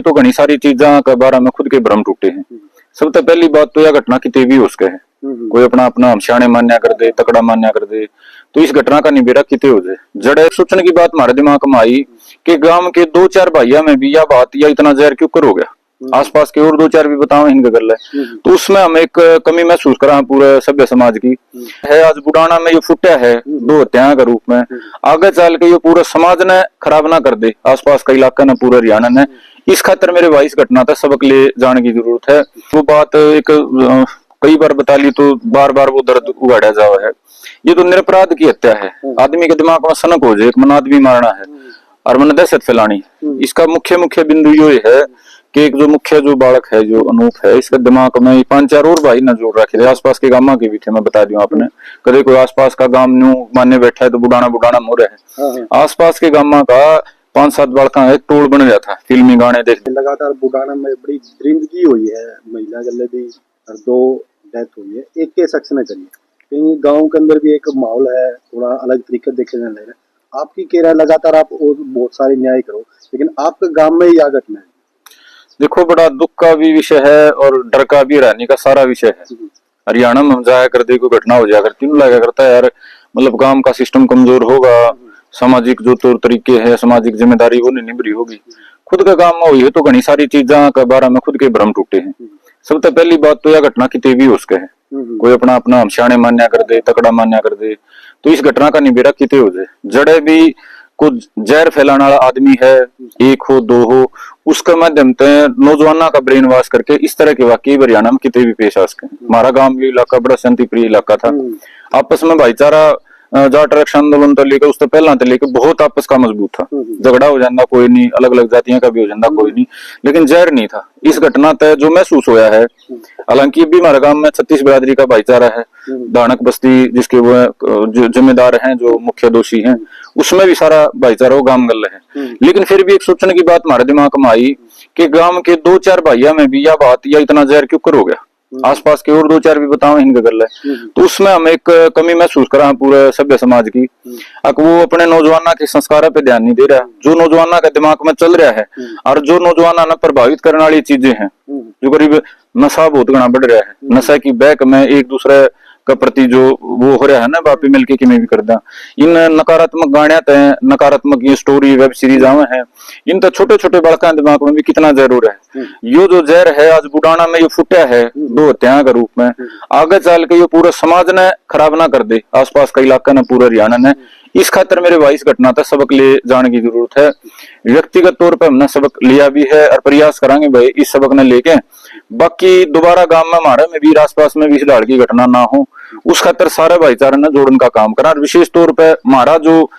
तो घनी सारी चीजा के बारे में खुद के भ्रम टूटे हैं। सबसे पहली बात तो यह घटना कितने भी हो सके है, कोई अपना अपना हमशाने मान्या कर दे, तकड़ा मान्या कर दे, तो इस घटना का निबेरा कितने हो जाए। जड़े सोचने की बात हमारे दिमाग में आई कि गांव के 2-4 भाइयों में भी यह बात या इतना जहर क्यों कर हो गया, आसपास के और 2-4 भी बताओ इनका गल है, तो उसमें हम एक कमी महसूस करा पूरे सभ्य समाज की है। आज बुढ़ाना में ये फुटा है 2 हत्या के रूप में, आगे चल के ये पूरे समाज ने खराब ना कर दे, आसपास का इलाका ने, पूरे हरियाणा ने। इस खातर मेरे भाई इस घटना तक सबक ले जाने की जरूरत है। वो बात एक कई बार बता ली तो बार बार वो दर्द उगाड़ा जावा है। ये तो निरपराध की हत्या है, आदमी के दिमाग में सनक हो जाए, एक मन आदमी मारना है और मन दहशत फैलानी है। इसका मुख्य बिंदु ये है कि एक जो मुख्य जो बालक है, जो अनूप है, इसके दिमाग में 5-4 और भाई न जोड़ रखे थे, आसपास के गांव के भी थे। मैं बता दूं आपने, कदे कोई आसपास का गांव न्यू मानने बैठा है तो बुढ़ाना मोरे है। आसपास के गांव का 5-7 बालका एक टोल बन गया था, फिल्मी गाने देख लगातार बुढ़ाना में बड़ी दरिंदगी हुई है, महिला गले भी और 2 डेथ हुई है, एक के शख्स ने करी है। गाँव के अंदर भी एक माहौल है, थोड़ा अलग तरीके देखे जाने लगे। आपकी कह रहा है लगातार आप बहुत सारे न्याय करो, लेकिन आपके गांव में ही यह घटना है। देखो, बड़ा दुख का भी विषय है और डर का भी रहने का सारा विषय है। हरियाणा में हम जाया करते, कोई घटना हो जाया करती, लगा करता है यार, मतलब गांव का सिस्टम कमजोर होगा, सामाजिक जो तौर तरीके है, सामाजिक जिम्मेदारी वो नहीं निभरी होगी। खुद का काम में हुई है तो घनी सारी चीजा के बारे में खुद के भ्रम टूटे हैं। सबसे पहली बात तो यह घटना कितने भी हो सके है, कोई अपना अपना हमशाने मान्या कर दे, तकड़ा मान्या कर दे, तो इस घटना का निबेरा कितने हो जाए। जड़े भी कुछ जहर फैलाने वाला आदमी है, 1 हो 2 हो, उसके माध्यम से नौजवानों का ब्रेन वॉश करके इस तरह के वाकई हरियाणा में कितने भी पेश आ सके। हमारा गांव भी इलाका बड़ा शांति प्रिय इलाका था, आपस में भाईचारा जाट आरक्षण आंदोलन तो लेकर उससे पहला तो लेकर बहुत आपस का मजबूत था। झगड़ा हो जाता कोई नहीं, अलग अलग जातियों का भी हो जाता कोई नहीं, लेकिन जहर नहीं था। इस घटना तय जो महसूस होया है, हालांकि भी हमारे गांव में 36 बिरादरी का भाईचारा है, दानक बस्ती जिसके वो जिम्मेदार हैं, जो मुख्य दोषी हैं, उसमें भी सारा भाईचारा वो गांव गल है। लेकिन फिर भी एक सोचने की बात हमारे दिमाग में आई कि गांव के 2-4 भाइयों में भी यह बात या इतना जहर क्यों कर हो गया, आसपास के और 2-4 भी बताओ इनका गल है, तो उसमें हम एक कमी महसूस करा पूरे सभ्य समाज की। अब वो अपने नौजवानों के संस्कारों पे ध्यान नहीं दे रहा, जो नौजवानों के दिमाग में चल रहा है और जो नौजवानों ने प्रभावित करने वाली चीजें हैं, जो करीब नशा बहुत घना बढ़ रहा है, नशा की बैक में एक दूसरे का प्रति जो वो हो रहा है ना, बापी मिलके कि मैं भी कर दा, इन नकारात्मक गाने तय, नकारात्मक ये स्टोरी वेब सीरीज आवे हैं, इन तो छोटे छोटे बड़का दिमाग में भी कितना जहर हो रहा है। यो जो जहर है आज बुढ़ाना में ये फुटा है 2 हत्या के रूप में, आगे चल के ये पूरे समाज ने खराब ना कर दे, आसपास का इलाका ने, पूरे हरियाणा ने। इस खातर मेरे भाई इस घटना तक सबक ले जाने की जरूरत है। व्यक्तिगत तौर पर हमने सबक लिया भी है और प्रयास करांगे भाई इस सबक ने लेके बाकी दोबारा गांव में हमारे में भी आसपास में भी इस ढाल की घटना ना हो, उस खातर सारे भाईचारे ने जोड़न का काम करा। और विशेष तौर पर हमारा जो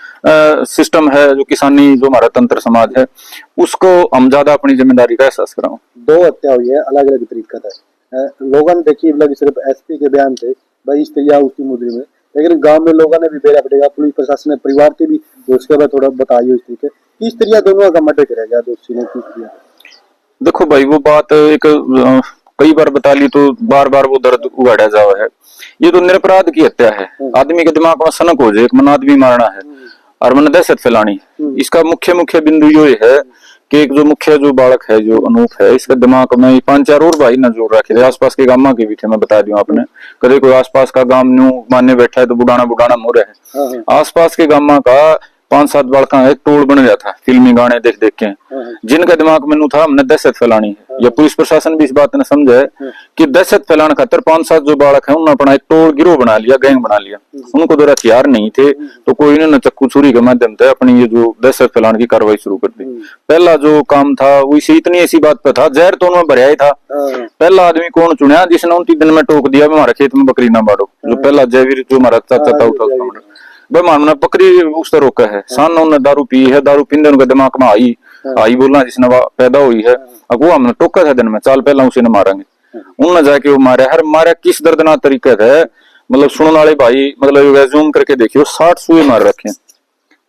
सिस्टम है, जो किसानी, जो हमारा तंत्र समाज है, उसको हम ज्यादा अपनी जिम्मेदारी का एहसास कराओ। 2 हत्या हुई है, अलग अलग तरीका था। लोगों ने देखी मतलब सिर्फ एसपी के बयान थे भाई इस तैयार उसी मुद्दे में, लेकिन गांव में लोगों ने भी बेरा पड़ेगा, पुलिस प्रशासन ने, परिवार के भी, उसके बाद थोड़ा बताइए इस तरीके किस तरह दोनों का मर्डर करेगा दोषी ने, किस तरह। देखो भाई, वो बात एक कई बार बता ली तो बार बार वो दर्द उगाड़ा जावा है। ये तो निरपराध की हत्या है, आदमी के दिमाग में सनक हो जाए, एक मन आदमी मारना है और मन दहशत फैलानी है। इसका मुख्य बिंदु ये है कि एक जो मुख्य जो बालक है, जो अनूप है, इसके दिमाग में 5-4 और भाई न जोड़ रखे थे, आसपास के गांव के भी थे। मैं बता दूं आपने, कदे कोई आसपास का गांव न्यू मानने बैठा है तो बुढ़ाना मोरे है। आसपास के गांव का 5-7 बालका एक टोल बन गया था, फिल्मी गाने देख देख के, जिनका दिमाग में था हमने दहशत फैलानी है। या पुलिस प्रशासन भी इस बात ने समझा है कि दहशत फैलाने खातर 5-7 जो बालक है उन्होंने अपना एक टोल गिरोह बना लिया, गैंग बना लिया। उनको दो हथियार नहीं थे तो कोई इन्होंने चक्कू छुरी के माध्यम से अपनी ये जो दहशत फैलाने की कार्रवाई शुरू कर दी। पहला जो काम था वो इतनी ऐसी बात पे था, जहर तो उन्होंने भरया ही था। पहला आदमी कौन चुना जिसने 29 दिन में टोक दिया हमारे खेत में बकरी ना बाड़ो, जो पहला जयवीर जो हमारा चाचा था उठा मारना बकरी उस तरह रोका है। सान उन्होंने दारू पी है, दारू पीने उनके दिमाग में आई बोलना जिसने पैदा हुई है, अब वो हमने टोका था दिन में, चाल पहला उसे न मारेंगे। उनने जाके वो मारे, हर मारे किस दर्दनाक तरीके है, मतलब सुनने वाले भाई मतलब जूम करके देखियो 60 सुए मार रखे।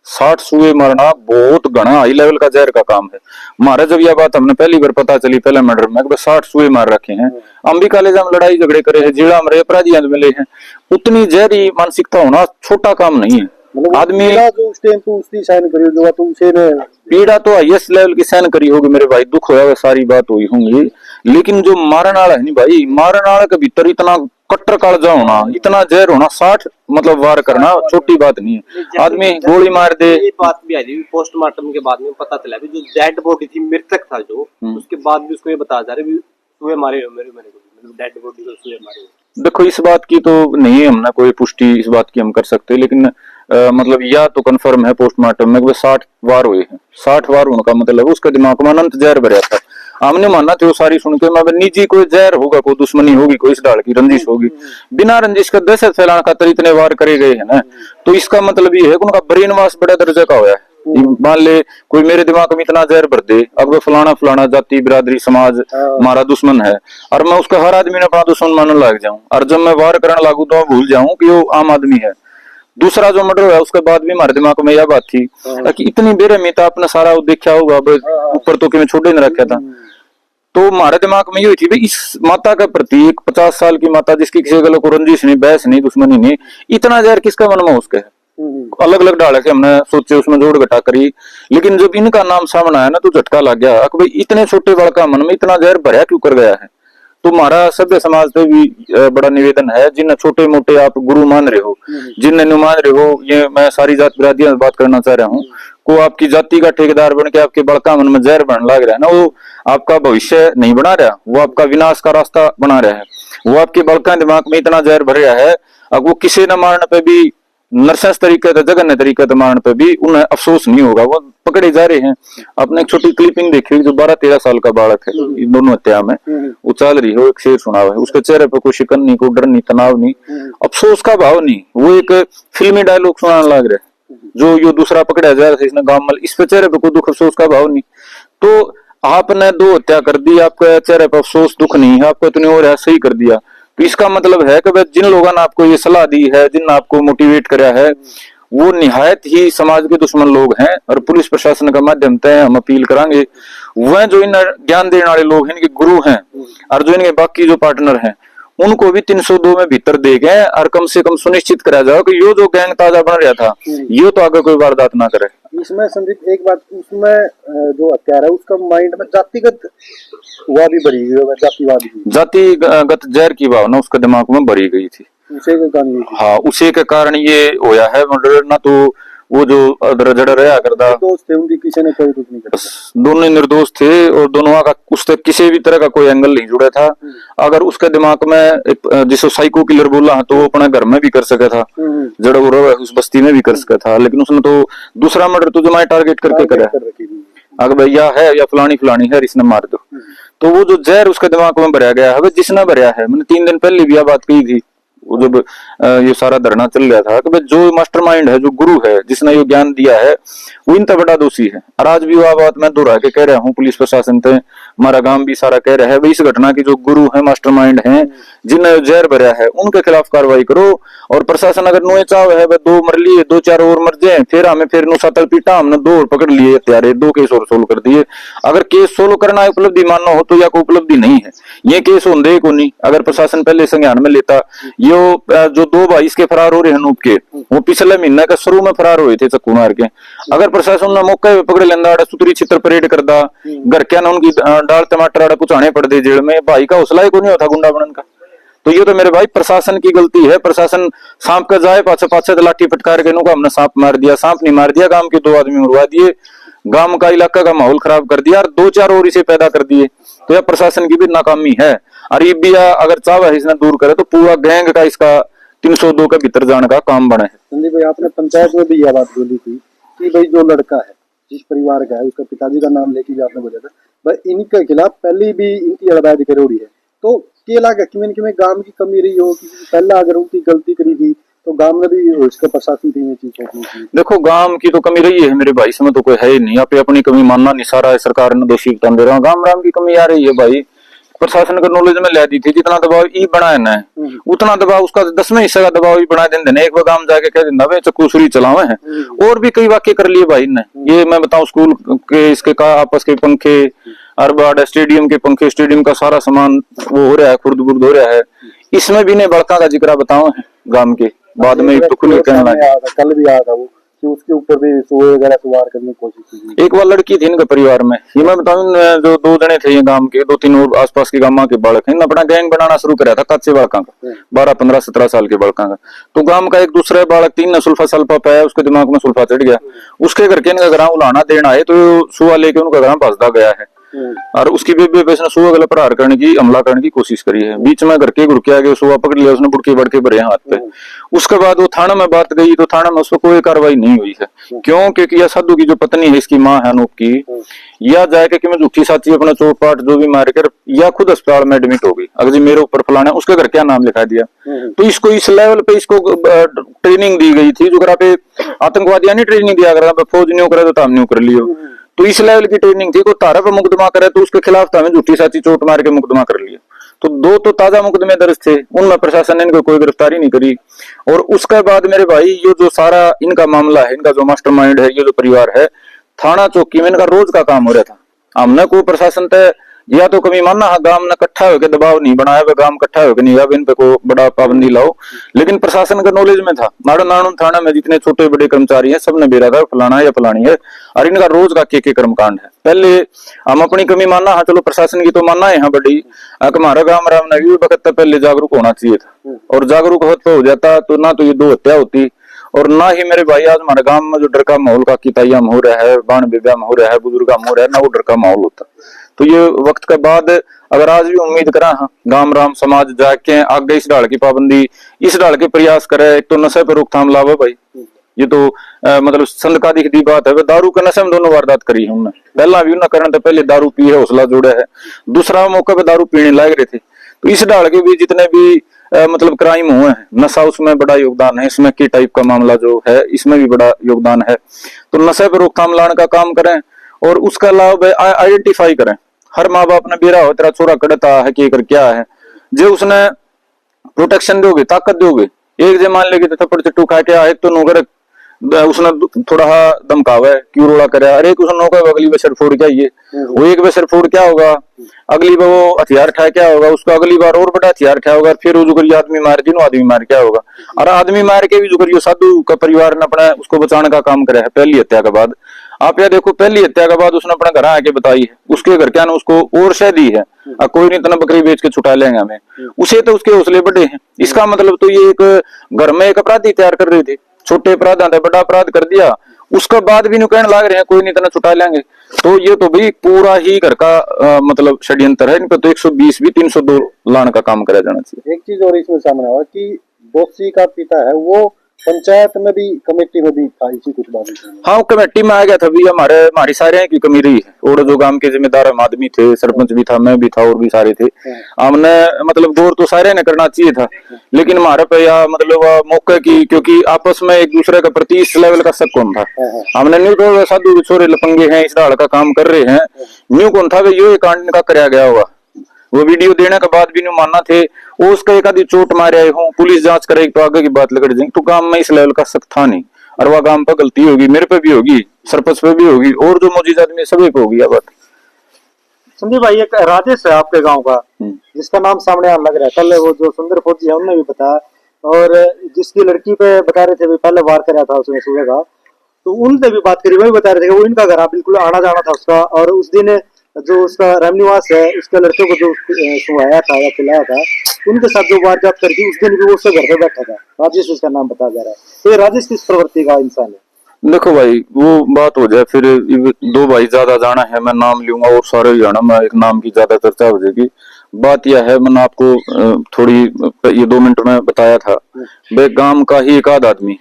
60 सुए मारना बहुत घना हाई लेवल का जहर का काम है। हमारा जब यह बात हमने पहली बार पता चली पहले मर्डर में 60 सुए मार रखे हैं, अंबिका ले हम लड़ाई झगड़े करे हैं, जिला में अपराधी मिले हैं, उतनी जहरी मानसिकता होना छोटा काम नहीं है। मतलब आदमी पीड़ा जो उस टाइम तो उसकी सहन करियो जो तो उसे ने पीड़ा तो हाईएस्ट लेवल की सहन करी होगी मेरे भाई, दुख होया सारी बात हुई होंगी, लेकिन जो मारन वाला है नहीं भाई, मारन वाले के भीतर इतना कट्टर कालजा होना, इतना जहर होना, 60 मतलब वार करना छोटी बात नहीं है। आदमी गोली मार दे। ये बात भी आई पोस्टमार्टम के बाद में पता चला भी जो डेड बॉडी थी, मृतक था जो, उसके बाद भी उसको ये बताया जा रहा है सुए मारे हो मेरे को, मतलब डेड बॉडी को सुए मारे हो। देखो इस बात की तो नहीं हमने कोई पुष्टि इस बात की हम कर सकते, लेकिन मतलब या तो कंफर्म है पोस्टमार्टम में 60 वार हुए हैं। 60 वार होने का मतलब उसके दिमाग में अनंत जहर भरा था। हमने माना थे वो सारी सुन के मैं निजी कोई जहर होगा, कोई दुश्मनी होगी, कोई इस डाल की रंजिश होगी, बिना रंजिश का दहशत फैलाने खातर इतने वार करे गए हैं ना, तो इसका मतलब ये है कि उनका ब्रेन वॉश बड़ा दर्जे का होया है। मान ले कोई मेरे दिमाग में इतना जहर भर दे, अब वो फलाना फलाना जाति बिरादरी समाज हमारा दुश्मन है, और मैं उसका हर आदमी ने अपना दुश्मन मानने लग जाऊं, और जब मैं वार करने लागू तो मैं भूल जाऊं कि वो आम आदमी है। दूसरा जो मर्डर है उसके बाद भी हमारे दिमाग में यह बात थी कि इतनी बेरहमीता अपना सारा देखा होगा, ऊपर तो कि मैं छोटे नहीं रखा था, तो हमारे दिमाग में ये हुई थी भाई इस माता के प्रति, एक 50 साल की माता जिसकी किसी गलों को रंजिश नहीं, बहस नहीं, दुश्मनी नहीं, इतना जहर किसका मन में उसके है। अलग अलग डाले के हमने सोचे, उसमें जोड़ घटा करी, लेकिन जब इनका नाम सामने आया ना तो झटका लग गया कि भाई इतने छोटे बड़का मन में इतना जहर भरा क्यों कर गया है। तो हमारा सभ्य समाज पे भी बड़ा निवेदन है, जिन छोटे मोटे आप गुरु मान रहे हो, जिन नहीं मान रहे हो, ये मैं सारी जात बिरादियों से बात करना चाह रहा हूँ, को आपकी जाति का ठेकेदार बन के आपके बड़का मन में जहर बनने लग रहा है ना, वो आपका भविष्य नहीं बना रहा, वो आपका विनाश का रास्ता बना रहा है। वो आपके बड़का दिमाग में इतना जहर भर रहा है, अब वो किसी न मारने पे भी, नरसंस तरीके से, जघन्य तरीके से मारने पे भी उन्हें अफसोस नहीं होगा, वो पकड़े जा रहे हैं। आपने एक छोटी क्लिपिंग देखी जो 12-13 साल का बालक है, इन दोनों हत्या में वो चल रही है, वो एक शेर सुना हुआ है, उसके चेहरे पे कोई शिकन नहीं, कोई डर नहीं, तनाव नहीं, अफसोस का भाव नहीं, वो एक फिल्मी डायलॉग सुनाने लग रहे जो यो दूसरा पकड़ा जा रहा है इसने गांव में, इस पे चेहरे पे कोई दुख अफसोस का भाव नहीं। तो आपने 2 हत्या कर दी, आपके चेहरे पे अफसोस दुख नहीं है, आपको इतने और सही कर दिया, तो इसका मतलब है कि जिन लोगों ने आपको ये सलाह दी है, जिन आपको मोटिवेट करा है, वो निहायत ही समाज के दुश्मन लोग हैं, और पुलिस प्रशासन का माध्यम से हम अपील करांगे वह जो इन ज्ञान देने वाले लोग हैं, इनके गुरु हैं, और जो इनके बाकी जो पार्टनर हैं, उनको भी 302 में भीतर दे गए, और कम से कम सुनिश्चित करा जाओ कि यो जो गैंग ताजा बन रहा था ये तो आगे कोई वारदात ना करे। इसमें संदीप एक बात, उसमें जो हत्यारा है उसका माइंड में जातिगत हुआ भी भरी हुई है, जातिवाद की, जातिगत जहर की भावना उसके दिमाग में भरी गई थी, उसे के कारण, हाँ उसी के कारण ये होया है मर्डर ना। तो वो जो रजड़ रहा करता दोस्त थे उनकी किसी ने कोई कुछ नहीं करा, दोनों निर्दोष थे, और दोनों का उससे किसी भी तरह का कोई एंगल नहीं जुड़ा था। अगर उसके दिमाग में जिसको साइको किलर बोला तो वो अपने घर में भी कर सका था, जड़ वो उस बस्ती में भी कर सका था, लेकिन उसने तो दूसरा मर्डर तो जमाए टारगेट करके करा, अगर भैया है या फलानी फलानी है इसने मार दो। तो वो जो जहर उसके दिमाग में भरा गया है, जिसने भरा है, मैंने 3 दिन पहले भी यह बात कही थी, वो जब ये सारा धरना चल रहा था कि जो मास्टरमाइंड है, जो गुरु है, जिसने ये ज्ञान दिया है, वो इनका बड़ा दोषी है। और आज भी वह बात मैं दोहरा के कह रहा हूँ, पुलिस प्रशासन से हमारा गांव भी सारा कह रहा है भाई इस घटना की जो गुरु है, मास्टरमाइंड हैं, जिन्हें जहर भरा है, उनके खिलाफ कार्रवाई करो। और प्रशासन अगर नुए चाव है 2 मर लिए, 2-4 और मर जाए, फिर हमें फिर नुसातल पीटा, हमने 2 और पकड़ लिए हत्यारे, 2 केस और सोल्व कर दिए। अगर केस सोल्व करना उपलब्धि मानना हो तो या कोई उपलब्धि नहीं है, ये केस होंदे को नहीं। अगर प्रशासन पहले संज्ञान में लेता, यो जो 2 भाई इसके फरार हो रहे हैं नूप के, वो पिछले महीने का शुरू में फरार हुए थे चक्कू मार के, अगर प्रशासन ने मौके पे पकड़ लेंदा, सुतरी चित्र परेड करदा, घर क्या ना उनकी डाल टमाटर आड़ा पुचाने पड़ दे जेल में, भाई का हौसला ही को नहीं होता गुंडा बनन का। तो ये तो मेरे भाई प्रशासन की गलती है। प्रशासन सांप का जाए पाछे पाछे लाठी फटकार के नुका हमने सांप मार दिया, सांप नहीं मार दिया, गांव के 2 आदमी मरवा दिए, गांव का इलाका का माहौल खराब कर दिया, और 2-4 और इसे पैदा कर दिए। तो यह प्रशासन की भी नाकामी है। और ये भी अगर चाहे इसने दूर करे तो पूरा गैंग का इसका 302 के भीतर जाने का काम बने। संदीप भाई आपने पंचायत में भी यह बात बोली थी कि भाई जो लड़का है, जिस परिवार का है, उसका पिताजी का नाम लेके भी आपने बोला था, भाई इनके खिलाफ पहले भी इनकी अदायद करोड़ी है, तो के लगा कि में गांव की कमी रही हो, पहला अगर उनकी गलती करी थी तो गांव में भी उसका प्रशासन थी चीज। देखो गांव की तो कमी रही है मेरे भाई, इसमें तो कोई है ही नहीं, आप अपनी कमी मानना नहीं, सारा सरकार ने दोषी बता दे रहा हूँ। गांव की कमी आ रही है भाई, प्रशासन का नॉलेज में ला दी थी, जितना दबाव ई बनाया ना उतना दबाव उसका 10वें हिस्से का दबाव ही बना देने। एक बार गांव जाके कह देना वे चक्कूसुरी चलावे हैं, और भी कई वाक्य कर लिए भाई ने। ये मैं बताऊं स्कूल के इसके का आपस के पंखे, अरबाड स्टेडियम के पंखे, स्टेडियम का सारा सामान वो हो रहा है, खुर्द बुर्द हो रहा है। इसमें भी ने बड़का का जिक्र बताओ है गांव के, बाद में तो खुल कहने लगे। कल भी आया था वो कि उसके ऊपर भी सुए वगैरह सवार करने की कोशिश की। एक बार लड़की थी इनके परिवार में, ये मैं बताऊं, जो 2 जने थे ये गांव के, 2-3 और आसपास के गांव के बालक हैं, अपना गैंग बनाना शुरू कराया था कच्चे बालकों का, 12, 15, 17 साल के बालकों का। तो गांव का एक दूसरा बालक 3 ने सुल्फा सल्फा पाया, उसके दिमाग में सुल्फा चढ़ गया, उसके घर के इनका घर उलाना देना है तो सुआ लेके उनका घर भसदा गया है और उसकी बेबे पे सुआ गला प्रहार करने की, हमला करने की कोशिश करी है। बीच में घर के घुड़के आगे सुआ पकड़ लिया उसने, बुड़के बढ़के भरे हाथ पे। उसके बाद वो थाना में बात गई तो थाना में उसको कोई कार्रवाई नहीं हुई है। क्यों? क्योंकि यह साधु की जो पत्नी है, इसकी माँ है अनूप की, या जाके कि मैं झूठी साची अपना चोट-पाट जो भी मार कर, या खुद अस्पताल में एडमिट हो गई, अगर जी मेरे ऊपर फलाना, उसके घर क्या नाम लिखा दिया। तो इसको इस लेवल पे इसको ट्रेनिंग दी गई थी, जो पे आतंकवादियों ने ट्रेनिंग दिया कर फौज नहीं करे तो हम नहीं कर लियो। तो इस लेवल की ट्रेनिंग थी, को तारा पर मुकदमा करे तो उसके खिलाफ तो हमें झूठी साची चोट मार के मुकदमा कर लिया। तो 2 तो ताजा मुकदमे दर्ज थे, उनमें प्रशासन ने इनको कोई गिरफ्तारी नहीं करी। और उसके बाद मेरे भाई ये जो सारा इनका मामला है, इनका जो मास्टरमाइंड है, ये जो परिवार है, थाना चौकी में इनका रोज का काम हो रहा था। हमने को प्रशासन तय या तो कमी मानना गांव ने इकट्ठा होकर दबाव नहीं बनाया, गांव इकट्ठा होकर नहीं, अब इन पे को बड़ा पाबंदी लाओ, लेकिन प्रशासन का नॉलेज में था। नाड़न थाना में जितने छोटे बड़े कर्मचारी हैं सबने बेरा था फलाना है या फलानी है, और इनका रोज का के कर्मकांड है। पहले हम अपनी कमी मानना, हाँ चलो प्रशासन की तो मानना है यहाँ बड़ी, हमारा गांव राम नगी वक्त पहले जागरूक होना चाहिए था, और जागरूक हो जाता तो ना तो ये 2 हत्या होती, और ना ही मेरे भाई आज हमारे गांव में जो डर का माहौल का किताया में हो रहा है, बाण बेब्या में हो रहा है, बुजुर्गा में हो रहा है, ना वो डर का माहौल होता। तो ये वक्त के बाद अगर आज भी उम्मीद करा गांव राम समाज जाके आगे इस डाल की पाबंदी, इस डाल के प्रयास करे, एक तो नशे पर रोकथाम लावे भाई, ये तो मतलब संद का दिखती बात है। दारू के नशे में 2 वारदात करी है उन्होंने, पहला भी उन्होंने करने तो पहले दारू पी है, हौसला जोड़ा है, दूसरा मौके पे दारू पीने लग रहे थे। तो इस डाल के भी जितने भी मतलब क्राइम हुए हैं, नशा उसमें बड़ा योगदान है, इसमें की टाइप का मामला जो है इसमें भी बड़ा योगदान है। तो नशे पर रोकथाम लाने का काम करें, और उसका अलावा आइडेंटिफाई करें। हर माँ बाप ने बेरा हो तेरा छोरा कड़ता है कि कर क्या है, जो उसने प्रोटेक्शन दोगे, ताकत दोगे। एक जे मान लेगी तो थप्पड़ चट्टू खा के आए तो नौकर उसने थोड़ा धमकावे क्यों रोड़ा करे, अरे उसने नौकर अगली बशर फोड़ क्या, ये वो एक बशर फोड़ क्या होगा, अगली बार वो हथियार ठा क्या होगा, उसको अगली बार और बड़ा हथियार ठा होगा, फिर वो जो करिए आदमी मार, तीनों आदमी मार क्या होगा। और आदमी मार के भी जो करिए साधु का परिवार ने अपना उसको बचाने का काम करे है। पहली हत्या के बाद आप यह देखो, पहली हत्या के बाद उसने अपना घर आके बताई है, उसके घर क्या ने उसको और शह दी है, कोई नहीं तना बकरी बेच के छुटा लेंगे हमें, उसे तो उसके हौसले बड़े हैं। इसका मतलब तो ये एक घर में एक अपराधी तैयार कर रहे थे, छोटे अपराध आते बड़ा अपराध कर दिया, उसके बाद भी कहने लग रहे हैं कोई नहीं तना छुटा लेंगे। तो ये तो भाई पूरा ही घर का मतलब षड्यंत्र है। इन पर तो 120 भी 302 लाने का काम करा जाना चाहिए। एक चीज और इसमें सामने आया कि दोषी का पिता है वो पंचायत में भी, कमेटी में भी था इसी कुछ बात। हाँ, कमेटी में आ गया था भी, हमारी सारे की कमी रही है, और जो गांव के जिम्मेदार आदमी थे, सरपंच भी था, मैं भी था, और भी सारे थे। हमने मतलब गौर तो सारे ने करना चाहिए था, लेकिन हमारे पे या मतलब मौके की, क्योंकि आपस में एक दूसरे के प्रति इस लेवल का शक कौन था। हमने न्यू तो साधु छोरे लपंगे हैं, इस डाल का काम कर रहे हैं, न्यू कौन था ये कांड का कराया गया होगा। वो वीडियो देने के बाद भी नहीं मानना थे, वो उसका एक आधी चोट मारे आए हो, पुलिस जांच करेगी तो आगे की बात लग जाएगी। तो काम में इस लेवल का शक था नहीं, और वह काम पर गलती होगी, मेरे पे भी होगी, सरपंच पे भी होगी, और जो मौजूद आदमी सभी पे होगी। बात संदीप भाई, एक राजेश है आपके गांव का, जिसका नाम सामने आने लग रहा है, कल वो जो सुंदर फौजी है उन्होंने भी बताया, और जिसकी लड़की पे बता रहे थे पहले वार कराया था उसने सुबह का, तो उनसे भी बात करी, वही बता रहे थे कि वो इनका घर बिल्कुल आना जाना था उसका, और उस दिन जो उसका रामनिवास है उसके लड़के को जो सुहाया था या खिलाया था, उनके साथ जो वारदात करती उस दिन भी वो उसके घर पे बैठा था। राजेश उसका नाम बताया जा रहा है। तो ये राजेश किस प्रवृत्ति का इंसान है? देखो भाई, वो बात हो जाए फिर 2 भाई ज्यादा जाना है, मैं नाम लूंगा और सारे जाना, मैं एक नाम की ज्यादा चर्चा हो जाएगी। बात यह है, मैंने आपको थोड़ी ये 2 मिनट में बताया था, भाई गांव का ही एक आध आदमी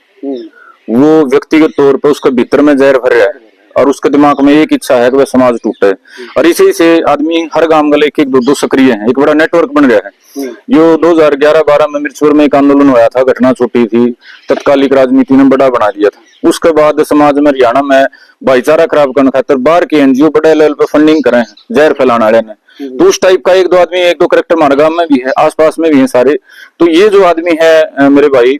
वो व्यक्तिगत तौर पर उसके भीतर में जहर भर रहा है, और उसके दिमाग में एक इच्छा है कि वह समाज टूटे, और इसी से आदमी हर गांव गले एक 2 सक्रिय हैं, एक बड़ा नेटवर्क बन गया है। जो 2011-12 में मिर्चपुर में एक आंदोलन हुआ था, घटना छोटी थी, तत्कालिक राजनीति ने बड़ा बना दिया था। उसके बाद समाज में हरियाणा में भाईचारा खराब करने खातिर बाहर के एनजीओ बड़े लेवल पर फंडिंग करे हैं जहर फैलाने वाले ने। तो उस टाइप का 1-2 आदमी, 1-2 करेक्टर हमारे गांव में भी है, आसपास में भी है सारे। तो ये जो आदमी है मेरे भाई,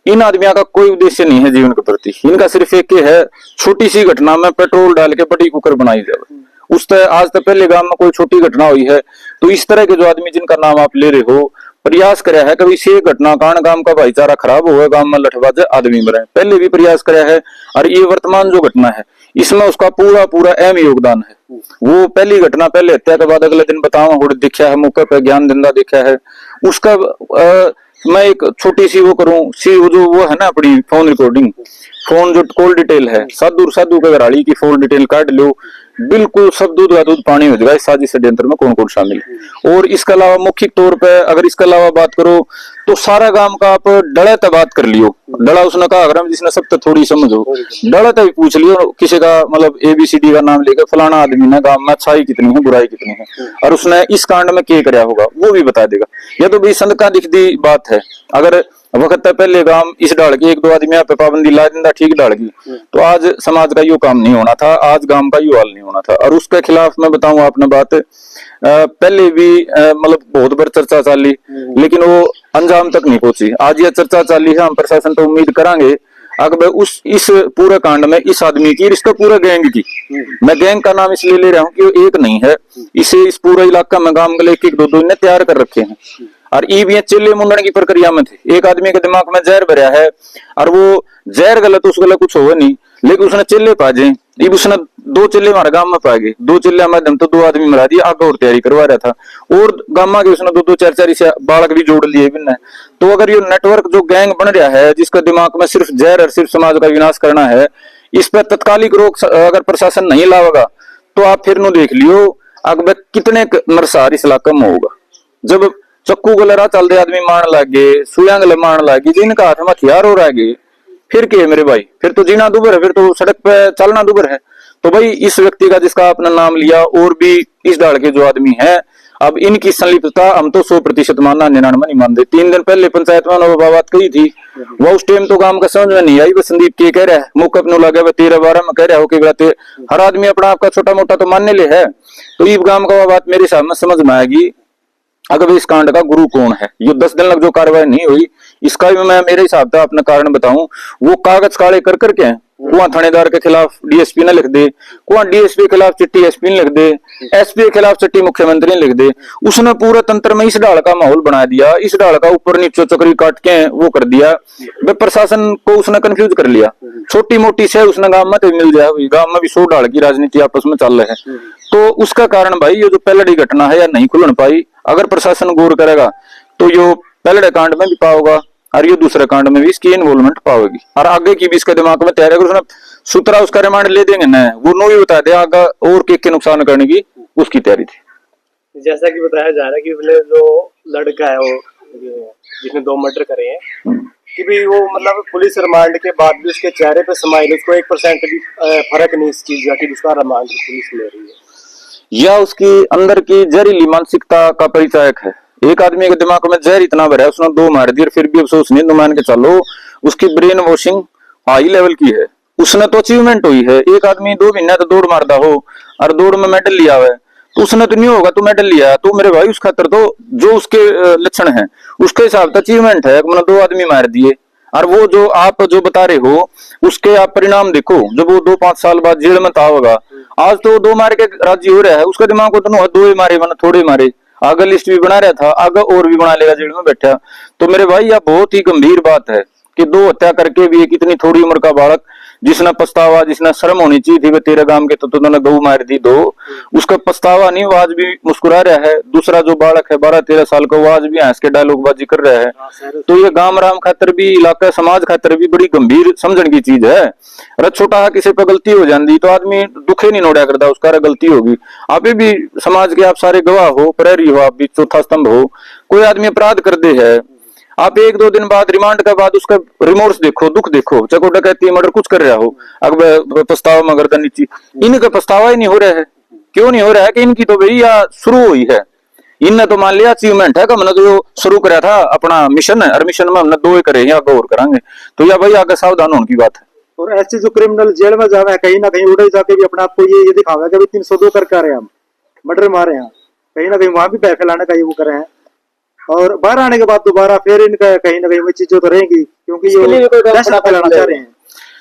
इन आदमियों का कोई उद्देश्य नहीं है जीवन के प्रति, इनका सिर्फ एक ही है, छोटी सी घटना में पेट्रोल डाल के बड़ी कुकर बनाई जाए। उस आज तक पहले गांव में कोई छोटी घटना हुई है तो इस तरह के जो आदमी जिनका नाम आप ले रहे हो, प्रयास कराया है कभी से घटना कांड गांव का भाईचारा खराब हुआ, गांव में लठबाज आदमी मरे, पहले भी प्रयास कराया है। और ये वर्तमान जो घटना है इसमें उसका पूरा पूरा अहम योगदान है। वो पहली घटना पहले हत्या के बाद अगले दिन बताओ हुड़ दिखा है, मौके पर ज्ञान दिंदा देखा है उसका। मैं एक छोटी सी वो करूं सी वो है ना अपनी फोन रिकॉर्डिंग, फोन जो कॉल डिटेल है साधु के घराड़ी की फोन डिटेल काट लो, बिल्कुल सब दूध का दूध पानी हो जाएगा इस साजिश षड्यंत्र में कौन कौन शामिल है। और इसके अलावा मौखिक तौर पे अगर इसके अलावा बात करो तो सारा गांव का आप डड़ा तक बात कर लियो, डड़ा उसने कहा अगर जिसने सब तक थोड़ी समझो डड़ा तक पूछ लियो किसी का मतलब ABCD का नाम लेकर फलाना आदमी ने गांव में अच्छाई कितनी है बुराई कितनी है और उसने इस कांड में क्या कराया होगा वो भी बता देगा। यह तो भाई संदका दिखती बात है। अगर वक्त पहले गांव इस डाल की एक दो आदमी यहाँ पे पाबंदी ला दिंदा ठीक डाल की तो आज समाज का यो काम नहीं होना था, आज गांव का यो हाल नहीं होना था। और उसके खिलाफ मैं बताऊं आपने बात पहले भी मतलब बहुत बार चर्चा चाली लेकिन वो अंजाम तक नहीं पहुंची। आज यह चर्चा चाली है, हम प्रशासन तो उम्मीद करांगे अगर उस इस पूरे कांड में इस आदमी की इसका पूरा गैंग की, मैं गैंग का नाम इसलिए ले रहा हूँ कि वो एक नहीं है, इसे इस पूरे इलाका में गांव गले एक दो ने तैयार कर रखे हैं। और ये चिल्ले मुंडन की प्रक्रिया में थे, एक आदमी के दिमाग में जहर भरा है और वो जहर गलत उस गलत कुछ हो नहीं लेकिन उसने चिल्ले पाजे, अब उसने 2 चिल्ले हमारे गांव में पाए गए, 2 चिल्ले माध्यम तो 2 आदमी मरा दिया, आगे और तैयारी करवा रहा था और गांव के उसने 2-2 4-4 से बालक भी जोड़ लिए बिना। तो अगर ये नेटवर्क जो गैंग बन रहा है जिसका दिमाग में सिर्फ जहर और सिर्फ समाज का विनाश करना है, इस पर तत्कालिक रोक अगर प्रशासन नहीं लावेगा तो आप फिर नु देख लियो अगर कितने नरसार इस इलाके में होगा। जब चक्कू गलरा चलते आदमी मारन लग गए, सुइयां गले मारन लग गए, जिनका हाथ में हथियार हो रह गए, फिर क्या है मेरे भाई, फिर तो जीना दुभर है, फिर तो सड़क पे चलना दुभर है। तो भाई इस व्यक्ति का जिसका आपने नाम लिया और भी इस डाल के जो आदमी है अब इनकी संलिप्तता हम तो 100% मानना 99 नहीं मानते। 3 दिन पहले पंचायत में बात कही थी वह उस टाइम तो काम का समझ में नहीं आई, वह संदीप के कह रहा है मौके पर लगा 13-12 में कह रहा हो कि हर आदमी अपना आपका छोटा मोटा तो मानने ले है। तो इस गांव का बात मेरे हिसाब में समझ में आएगी अगर इस कांड का गुरु कौन है। ये 10 दिन लग जो कार्रवाई नहीं हुई इसका भी मैं मेरे हिसाब से अपना कारण बताऊं, वो कागज काले कर करके कुआ थानेदार के खिलाफ DSP ने लिख दे, कुआ DSP के खिलाफ चिट्ठी SP ने लिख दे, SP के खिलाफ चिट्ठी मुख्यमंत्री ने लिख दे। उसने पूरा तंत्र में इस डाल का माहौल बना दिया, इस डाल का ऊपर नीचे चक्री काट के वो कर दिया, वे प्रशासन को उसने कंफ्यूज कर लिया। छोटी मोटी से उसने गांव में तो मिल जाए, गांव में भी 100 डाल की राजनीति आपस में चल रहे है। तो उसका कारण भाई ये जो पहलड़ी घटना है या नहीं खुलन पाई, अगर प्रशासन गौर करेगा तो यो पहले कांड में भी पाओगा और ये दूसरे कांड में भी इसकी इन्वॉल्वमेंट पाओगी और आगे की भी इसके दिमाग में तैयार है। उसने सूत्रा उसका रिमांड ले देंगे ना, वो नो ही बता दे आगे और के नुकसान करने की उसकी तैयारी थी। जैसा कि बताया जा रहा है कि जो लड़का है वो जिसने 2 मर्डर करे हैं कि भी वो मतलब पुलिस रिमांड के बाद भी उसके चेहरे पे स्माइल, उसको 1% भी फर्क नहीं इस चीज का कि उसका रिमांड पुलिस ले रही है, या उसकी अंदर की जहरीली मानसिकता का परिचायक है। एक आदमी के दिमाग में जहर इतना भरा है उसने 2 मार दिए फिर भी अफसोस नहीं, मान के चलो उसकी ब्रेन वॉशिंग हाई लेवल की है, उसने तो अचीवमेंट हुई है। एक आदमी 2 महीने तो दौड़ मारता हो और दौड़ में मेडल लिया हुआ है तो उसने तो नहीं होगा तो मेडल लिया तो मेरे भाई उस खातर तो जो उसके लक्षण है उसके हिसाब से अचीवमेंट है। मैंने 2 आदमी मार दिए और वो जो आप जो बता रहे हो उसके आप परिणाम देखो, जब वो 2-5 साल बाद जेल में था होगा, आज तो 2 मार के राजी हो रहा है, उसका दिमाग को तो 2 ही मारे मैंने थोड़े मारे, आगे लिस्ट भी बना रहा था, आगे और भी बना लेगा जेल में बैठा। तो मेरे भाई यह बहुत ही गंभीर बात है कि 2 हत्या करके भी एक इतनी थोड़ी उम्र का बालक जिसने पछतावा, जिसने शर्म होनी चाहिए थी, वे 13 गांव के तो तुमने गऊ मार दी 2, उसका पछतावा नहीं, वो आज भी मुस्कुरा रहा है। दूसरा जो बालक है 12-13 साल का वो आज भी हंस के डायलॉगबाजी कर रहा है। तो ये गांव राम खातर भी इलाका समाज खातर भी बड़ी गंभीर समझने की चीज है। अरे छोटा किसी पर गलती हो जाती तो आदमी दुखे नहीं नोड़ा करता उसका गलती होगी। आप भी समाज के आप सारे गवाह हो, प्रहरी हो, आप भी चौथा स्तंभ हो, कोई आदमी अपराध कर दे है आप 1-2 दिन बाद रिमांड के बाद उसका रिमोर्स देखो, दुख देखो, चको डकैती मर्डर कुछ कर रहा हो अगर पछतावा में गर्दन नीची, इनका पछतावा ही नहीं हो रहा है। क्यों नहीं हो रहा है कि इनकी तो भैया शुरू हुई है, इनने तो मान लिया अचीवमेंट है कि हमने तो शुरू कराया था अपना मिशन है और मिशन में हमने 2 ही करे आगे और करांगे। तो या भाई आगे सावधान होने की बात है। और ऐसे जो क्रिमिनल जेल में जावे कहीं ना कहीं उड़े जाके भी अपने आप को ये दिखावे कि 302 करके आ रहे हैं, हम मर्डर मारे हैं, कहीं ना कहीं वहां भी पैसे लाने का ये वो करे हैं और बाहर आने के बाद दोबारा फिर इनका कहीं ना कहीं वो चीजें तो रहेंगी क्योंकि ये पैसा फैलाना चाह रहे हैं।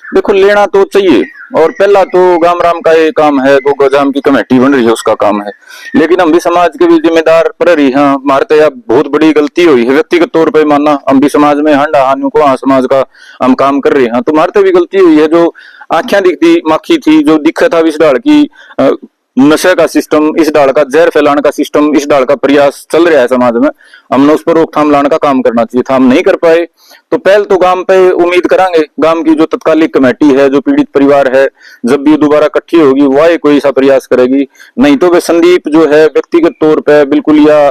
देखो लेना तो चाहिए, और पहला तो गांव राम का ये काम है, गो गोजाम की कमेटी बन रही है उसका काम है, लेकिन हम भी समाज के भी जिम्मेदार प्रहरी हैं। हमारे तो यह बहुत बड़ी गलती हुई है व्यक्तिगत तौर पे, मानना हम भी समाज में हंडा हानियों को समाज का हम काम कर रहे हैं, तो हमारे तो भी गलती हुई है। जो आंखें दिखती माखी थी, जो दिक्कत था इस डाल की नशे का सिस्टम, इस डाल का जहर फैलाने का सिस्टम, इस डाल का प्रयास चल रहा है समाज में, हमने उस पर रोकथाम लाने का काम करना चाहिए था, हम नहीं कर पाए। तो पहल तो गांव पे उम्मीद करेंगे, गांव की जो तत्कालिक कमेटी है, जो पीड़ित परिवार है, जब भी दोबारा इकट्ठी होगी वह कोई ऐसा प्रयास करेगी। नहीं तो वे संदीप जो है व्यक्तिगत तौर पर बिल्कुल यह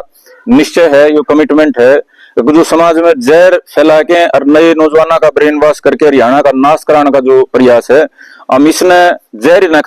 निश्चय है, ये कमिटमेंट है, जो समाज में जहर फैला के और नए नौजवानों का ब्रेन वॉश करके हरियाणा का नाश कराने का जो प्रयास है, हम इसने जहर न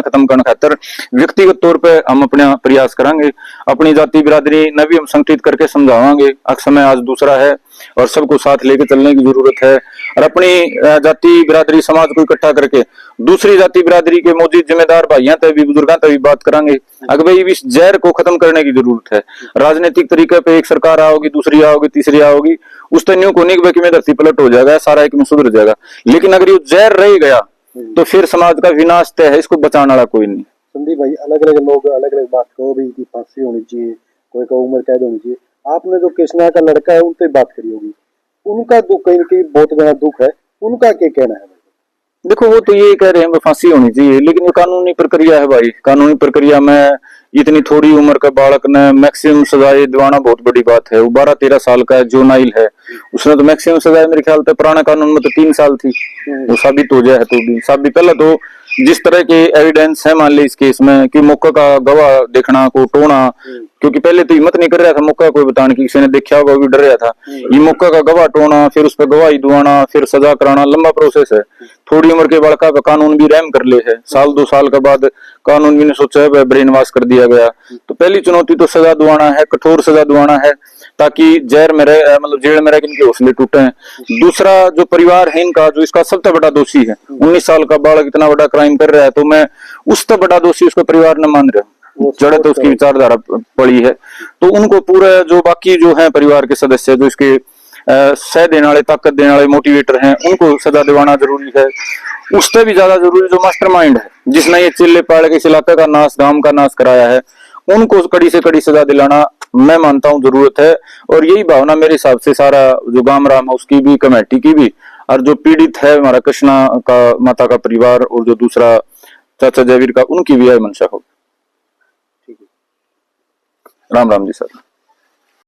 खत्म करने खातर व्यक्तिगत तौर पे हम अपना प्रयास करेंगे। अपनी जाति बिरादरी ने भी हम संगठित करके समझावांगे। समय आज दूसरा है और सबको साथ लेके चलने की जरूरत है, और अपनी जाति बिरादरी समाज को इकट्ठा करके दूसरी जाति बिरादरी के मौजूद जिम्मेदार भाइयों तक भी बुजुर्गों तक भी बात करेंगे। अगर भाई इस जहर को खत्म करने की जरूरत है। राजनीतिक तरीके पे एक सरकार आओगी, दूसरी आओगी, तीसरी आओगी, उस तन्यू को नहीं कि में धरती पलट हो जाएगा, सारा एक में सुधर जाएगा। लेकिन अगर ये जहर रह गया तो फिर समाज का विनाश तय है, इसको बचाने वाला कोई नहीं। संदीप भाई, अलग अलग लोग अलग अलग बात कहो भी कि फांसी होनी चाहिए, कोई का उम्र कैद होनी चाहिए। आपने जो कृष्णा का लड़का है उनसे बात करी होगी, उनका दुख कहीं की बहुत बड़ा दुख है, उनका क्या कहना है? देखो वो तो ये कह रहे हैं फांसी होनी चाहिए, लेकिन ये कानूनी प्रक्रिया है भाई। कानूनी प्रक्रिया में इतनी थोड़ी उम्र का बालक ने मैक्सिमम सजाए दिवाना बहुत बड़ी बात है। वो 12-13 साल का है, जोनाइल है, उसने तो मैक्सिमम सजाए मेरे ख्याल से पुराना कानून में तो 3 साल थी। वो साबित हो जाए तो भी साबित, पहले तो जिस तरह के एविडेंस है मान ली इस केस में कि मौका का गवाह देखना को टोना, क्योंकि पहले तो हिम्मत नहीं कर रहा था मौका कोई बताने की, किसी ने देखा होगा वो भी डर रहा था। ये मौका का गवाह टोना, फिर उस पर गवाही दुआना, फिर सजा कराना, लंबा प्रोसेस है। थोड़ी उम्र के बड़का का कानून भी रहम कर ले है, 1-2 साल के बाद कानून भी ने सोचा है ब्रेन वॉश कर दिया गया। तो पहली चुनौती तो सजा दुआना है, कठोर सजा दुआना है, ताकि जेल में रह मतलब जेल में रह इनके हौसले टूटे हैं। दूसरा जो परिवार है इनका, जो इसका सबसे बड़ा दोषी है, 19 साल का बालक इतना बड़ा क्राइम कर रहा है, तो मैं उससे बड़ा दोषी उसका परिवार न मान रहा, जड़े तो उसकी विचारधारा पड़ी है। तो उनको पूरे जो बाकी जो है परिवार के सदस्य, जो इसके सह देने वाले, ताकत देने वाले मोटिवेटर हैं, उनको सजा दिलाना जरूरी है। उससे भी ज्यादा जरूरी जो मास्टरमाइंड है, जिसने ये चिल्ले पाड़ के इस इलाके का नाश, गांव का नाश कराया है, उनको कड़ी से कड़ी सजा दिलाना मैं मानता हूं जरूरत है। और यही भावना मेरे हिसाब से सारा जो गांव राम है उसकी भी, कमेटी की भी, और जो पीड़ित है हमारा कृष्णा का माता का परिवार और जो दूसरा चाचा जयवीर का, उनकी भी यह मंशा हो। राम राम जी सर।